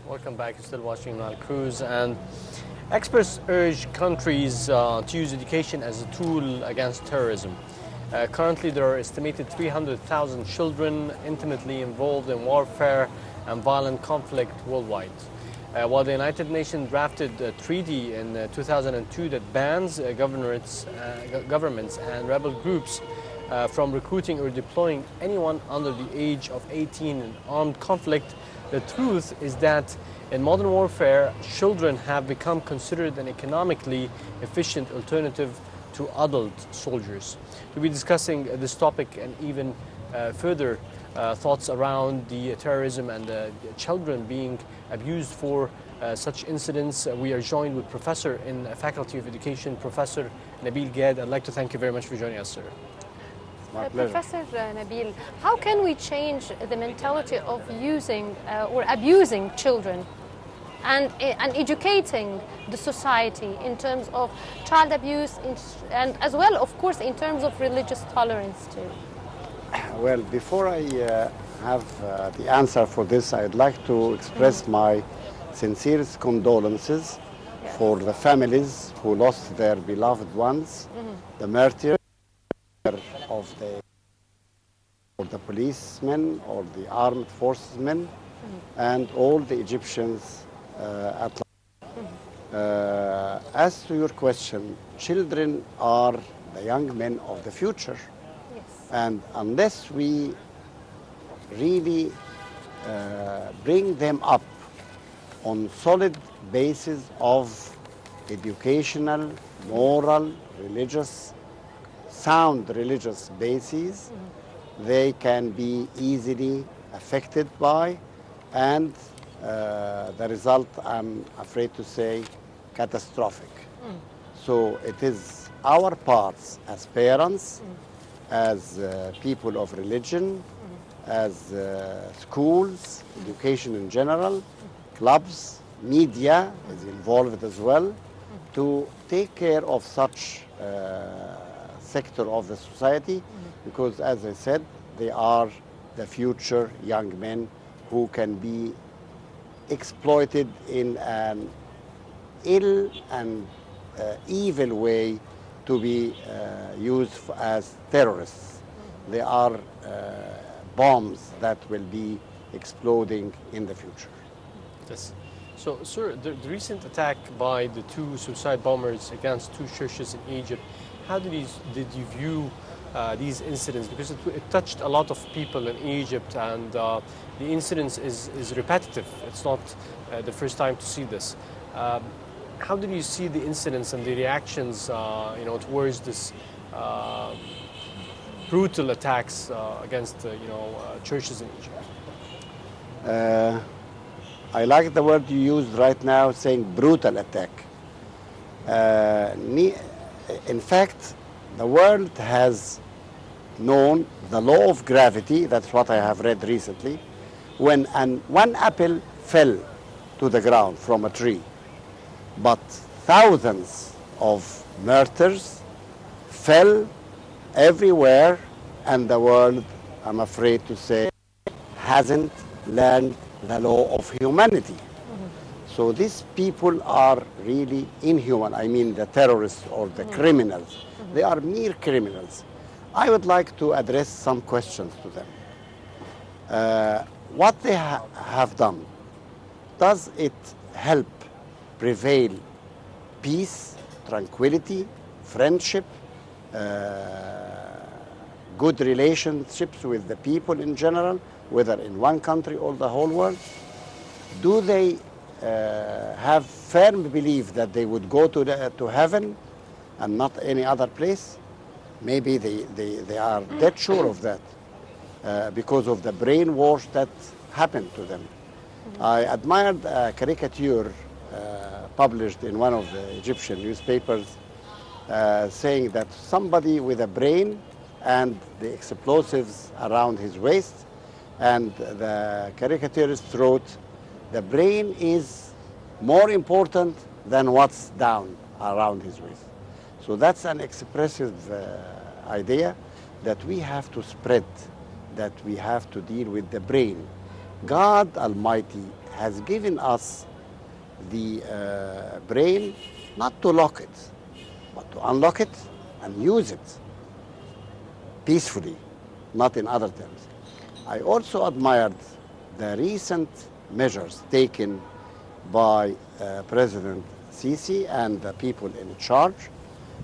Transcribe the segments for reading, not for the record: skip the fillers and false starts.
Welcome back. You're still watching Nile Cruise, and experts urge countries to use education as a tool against terrorism. Currently, there are estimated 300,000 children intimately involved in warfare and violent conflict worldwide. While the United Nations drafted a treaty in 2002 that bans governments and rebel groups from recruiting or deploying anyone under the age of 18 in armed conflict, the truth is that in modern warfare, children have become considered an economically efficient alternative to adult soldiers. We'll be discussing this topic and even further thoughts around the terrorism and the children being abused for such incidents. We are joined with Professor in Faculty of Education, Professor Nabil. I'd like to thank you very much for joining us, sir. Professor Nabil, how can we change the mentality of using or abusing children and educating the society in terms of child abuse and as well, of course, in terms of religious tolerance too? Well, before I have the answer for this, I'd like to express my sincerest condolences for the families who lost their beloved ones, the martyrs of the policemen or the armed forces men, and all the Egyptians at large. As to your question, children are the young men of the future. Yes. And unless we really bring them up on solid basis of educational, moral, religious, sound religious bases, they can be easily affected by, and the result, I'm afraid to say, catastrophic. So it is our parts as parents, as people of religion, as schools, education in general, clubs, media is involved as well, to take care of such sector of the society, because as I said, they are the future young men who can be exploited in an ill and evil way to be used as terrorists. They are bombs that will be exploding in the future. Yes. So, sir, the recent attack by the two suicide bombers against two churches in Egypt, how did you view these incidents? Because it touched a lot of people in Egypt, and the incidence is repetitive. It's not the first time to see this. How did you see the incidents and the reactions, towards this brutal attacks against, churches in Egypt? I like the word you used right now, saying brutal attack. In fact, the world has known the law of gravity. That's what I have read recently. When one apple fell to the ground from a tree, but thousands of murders fell everywhere, and the world, I'm afraid to say, hasn't learned the law of humanity. So these people are really inhuman. I mean, the terrorists or the criminals. They are mere criminals. I would like to address some questions to them. What they have done, does it help prevail peace, tranquility, friendship, good relationships with the people in general, whether in one country or the whole world? Do they have firm belief that they would go to heaven and not any other place? Maybe they are dead sure of that because of the brainwash that happened to them. I admired a caricature published in one of the Egyptian newspapers saying that somebody with a brain and the explosives around his waist, and the caricaturist wrote, the brain is more important than what's down around his waist. So that's an expressive idea that we have to spread, that we have to deal with the brain. God Almighty has given us the brain not to lock it, but to unlock it and use it peacefully, not in other terms. I also admired the recent measures taken by President Sisi and the people in charge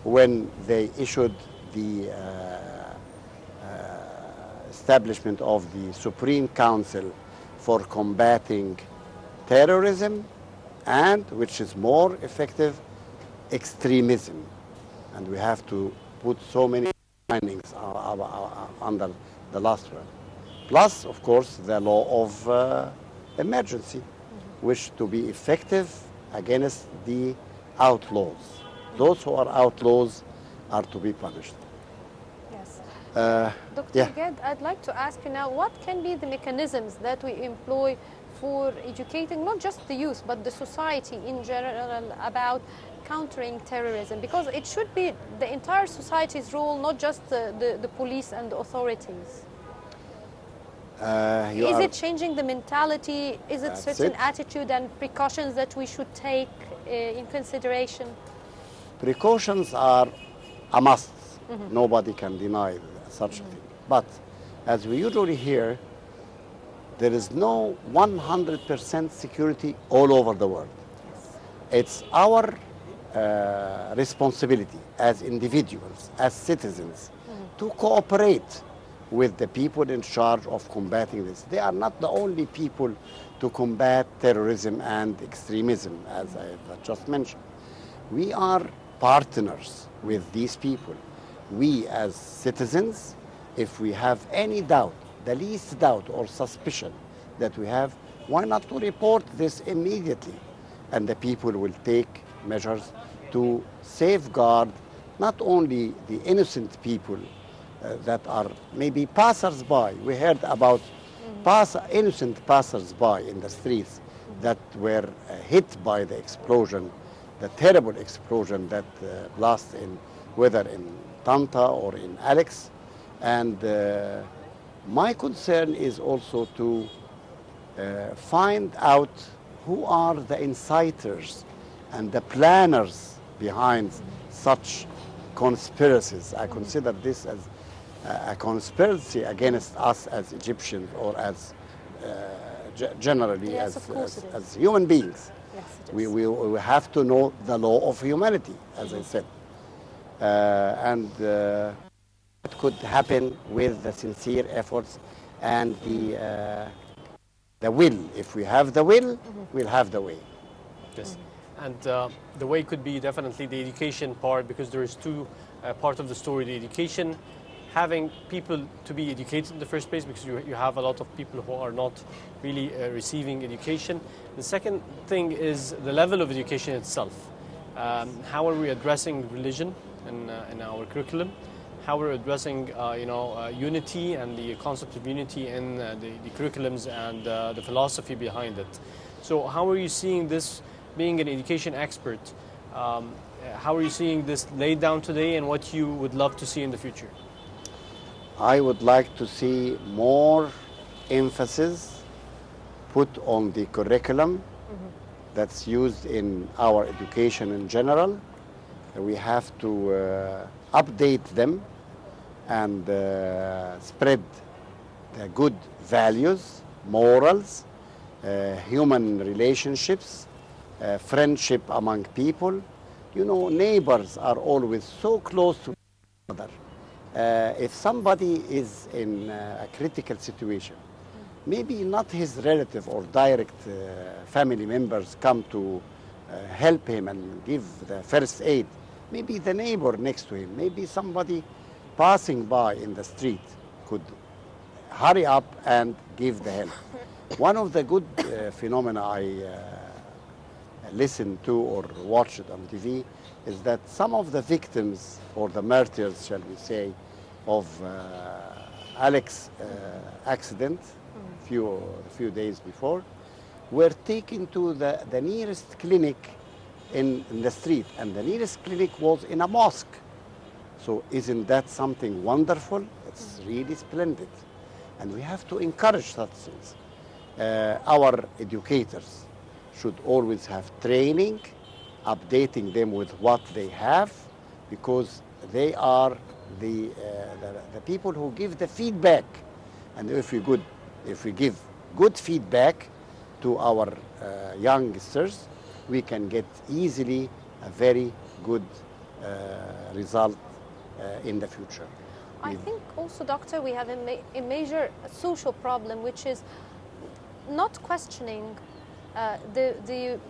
when they issued the establishment of the Supreme Council for combating terrorism and, which is more effective, extremism. And we have to put so many findings under the last one. Plus, of course, the law of emergency, which to be effective against the outlaws. Those who are outlaws are to be punished. Yes. Yeah. Dr. Ged, I'd like to ask you now, what can be the mechanisms that we employ for educating not just the youth, but the society in general about countering terrorism? Because it should be the entire society's role, not just the police and the authorities. Is it changing the mentality? Is it certain attitude and precautions that we should take in consideration? Precautions are a must. Nobody can deny such a thing. But as we usually hear, there is no 100% security all over the world. Yes. It's our responsibility as individuals, as citizens, to cooperate with the people in charge of combating this. They are not the only people to combat terrorism and extremism, as I just mentioned. We are partners with these people. We as citizens, if we have any doubt, the least doubt or suspicion that we have, why not to report this immediately? And the people will take measures to safeguard not only the innocent people that are maybe passers-by. We heard about innocent passers-by in the streets that were hit by the explosion, the terrible explosion that blast in, whether in Tanta or in Alex. And my concern is also to find out who are the inciters and the planners behind such conspiracies. I consider this as a conspiracy against us as Egyptians or as generally yes, as human beings. Yes, it is. We have to know the law of humanity, as I said. And it could happen with the sincere efforts and the will. If we have the will, we'll have the way. Yes. And the way could be definitely the education part, because there is two part of the story: the education, having people to be educated in the first place, because you have a lot of people who are not really receiving education. The second thing is the level of education itself. How are we addressing religion in our curriculum? How we're addressing unity and the concept of unity in the curriculums and the philosophy behind it. So how are you seeing this, being an education expert? How are you seeing this laid down today, and what you would love to see in the future? I would like to see more emphasis put on the curriculum that's used in our education in general. We have to update them and spread the good values, morals, human relationships, friendship among people. You know, neighbors are always so close to each other. If somebody is in a critical situation, maybe not his relative or direct family members come to help him and give the first aid. Maybe the neighbor next to him, maybe somebody passing by in the street could hurry up and give the help. One of the good phenomena I listened to or watched on TV is that some of the victims, or the martyrs, shall we say, of Alex accident a few days before, were taken to the nearest clinic in the street, and the nearest clinic was in a mosque. So isn't that something wonderful? It's really splendid. And we have to encourage such things. Our educators should always have training, updating them with what they have, because they are the people who give the feedback. And if we give good feedback to our youngsters, we can get easily a very good result in the future. I think also, Doctor, we have a major social problem, which is not questioning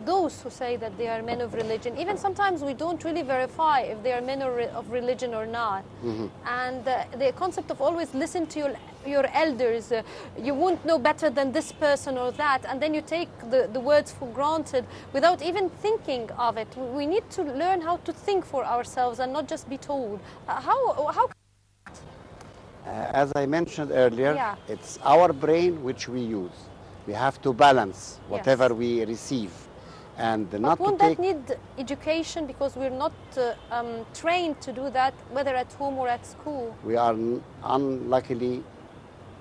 those who say that they are men of religion. Even sometimes we don't really verify if they are men of religion or not. Mm-hmm. And the concept of always listen to your elders, you won't know better than this person or that, and then you take the words for granted without even thinking of it. We need to learn how to think for ourselves and not just be told. How as I mentioned earlier, yeah, it's our brain which we use. We have to balance whatever, yes, we receive, and but not won't to take... that need education, because we're not trained to do that, whether at home or at school? We are unluckily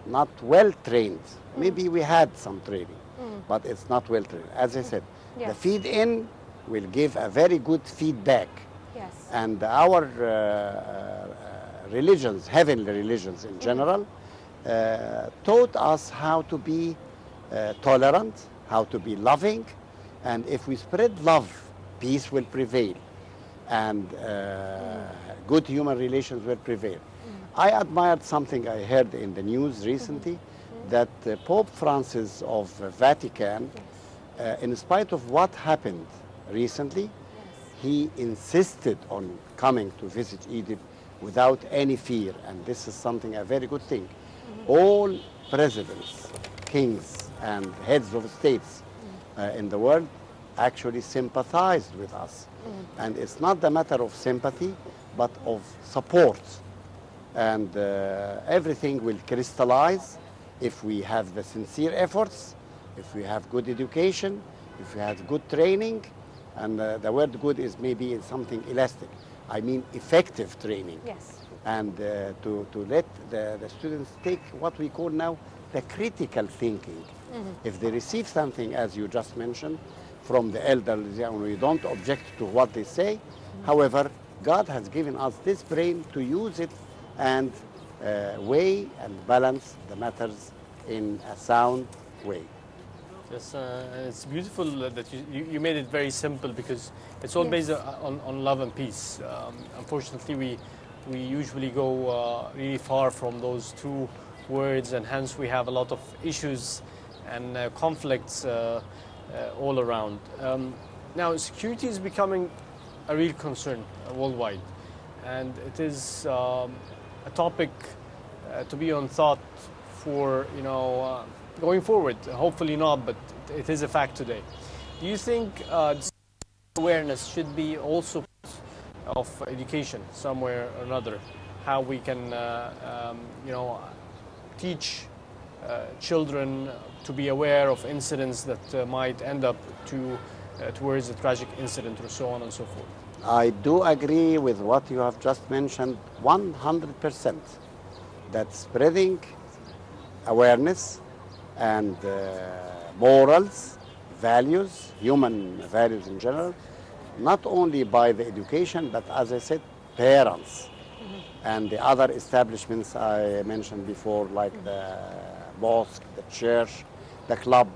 not well trained. Maybe we had some training, but it's not well trained. As I said, yes, the feed-in will give a very good feedback. Yes. And our religions, heavenly religions in general, taught us how to be tolerant, how to be loving, and if we spread love, peace will prevail, and good human relations will prevail. I admired something I heard in the news recently, that Pope Francis of Vatican, in spite of what happened recently, he insisted on coming to visit Egypt without any fear, and this is something, a very good thing. All presidents, kings, and heads of states in the world actually sympathized with us. And it's not the matter of sympathy, but of support. And everything will crystallize if we have the sincere efforts, if we have good education, if we have good training, and the word good is maybe something elastic. I mean effective training. Yes. And to let the students take what we call now the critical thinking. If they receive something, as you just mentioned, from the elders, we don't object to what they say. However, God has given us this brain to use it and weigh and balance the matters in a sound way. Yes, it's beautiful that you made it very simple, because it's all, yes, based on love and peace. Unfortunately, we usually go really far from those two words, and hence we have a lot of issues and conflicts all around. Now, security is becoming a real concern worldwide, and it is a topic to be on thought for, going forward. Hopefully not, but it is a fact today. Do you think awareness should be also of education somewhere or another? How we can, teach children to be aware of incidents that might end up towards a tragic incident, or so on and so forth? I do agree with what you have just mentioned 100%, that spreading awareness and morals, values, human values in general, not only by the education, but as I said, parents and the other establishments I mentioned before, like the mosque, the church, the club,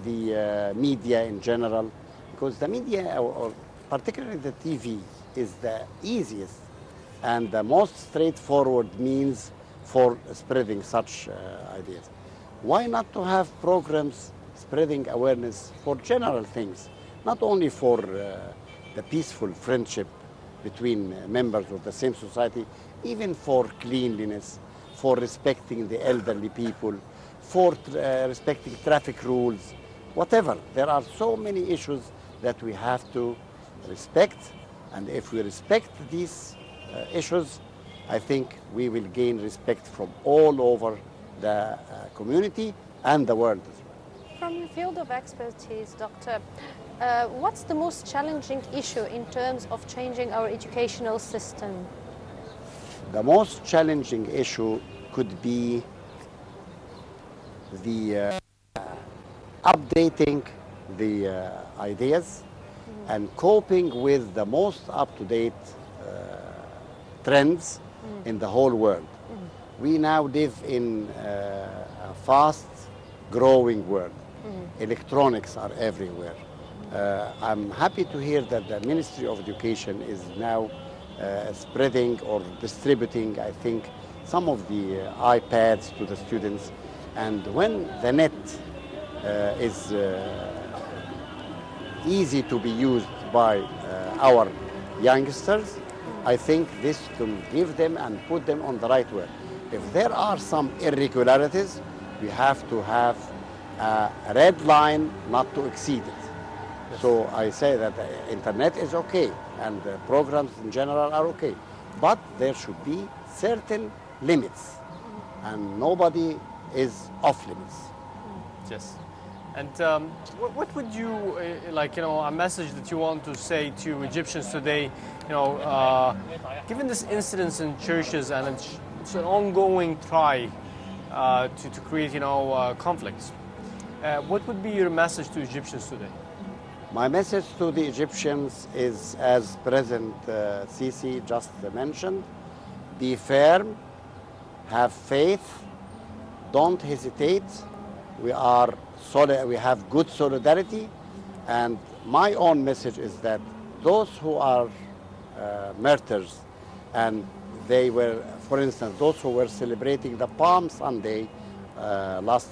the media in general, because the media, or particularly the TV, is the easiest and the most straightforward means for spreading such ideas. Why not to have programs spreading awareness for general things, not only for the peaceful friendship between members of the same society, even for cleanliness, for respecting the elderly people, for respecting traffic rules, whatever. There are so many issues that we have to respect, and if we respect these issues, I think we will gain respect from all over the community and the world as well. From your field of expertise, Doctor, what's the most challenging issue in terms of changing our educational system? The most challenging issue could be the updating the ideas and coping with the most up-to-date trends in the whole world. We now live in a fast-growing world. Electronics are everywhere. I'm happy to hear that the Ministry of Education is now spreading or distributing, I think, some of the iPads to the students. And when the net is easy to be used by our youngsters, I think this will give them and put them on the right way. If there are some irregularities, we have to have a red line not to exceed it. Yes. So I say that the internet is okay and the programs in general are okay, but there should be certain limits and nobody is off limits. Yes. And what would you, a message that you want to say to Egyptians today, given this incidence in churches and it's an ongoing try to create, conflicts, what would be your message to Egyptians today? My message to the Egyptians is, as President Sisi just mentioned, be firm, have faith, don't hesitate. We have good solidarity, and my own message is that those who are martyrs, and they were, for instance, those who were celebrating the Palm Sunday last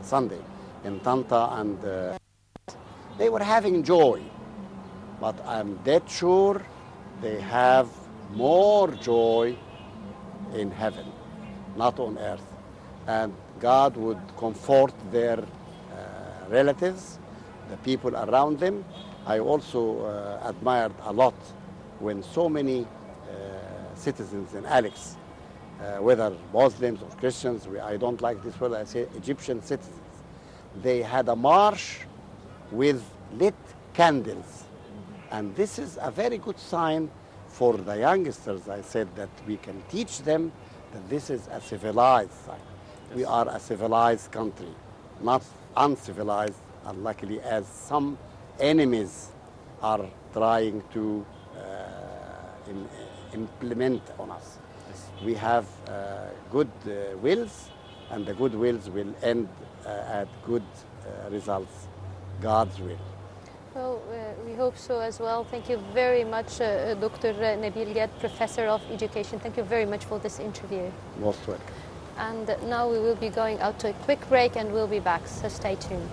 Sunday in Tanta, and they were having joy, but I'm dead sure they have more joy in heaven, not on earth. And God would comfort their relatives, the people around them. I also admired a lot when so many citizens in Alex, whether Muslims or Christians, I don't like this word, I say Egyptian citizens, they had a march with lit candles. And this is a very good sign for the youngsters. I said that we can teach them that this is a civilized sign. We are a civilized country, not uncivilized, unluckily, as some enemies are trying to implement on us. Yes. We have good wills, and the good wills will end at good results, God's will. Well, we hope so as well. Thank you very much, Dr. Nabil Yad, Professor of Education. Thank you very much for this interview. Most welcome. And now we will be going out to a quick break and we'll be back, so stay tuned.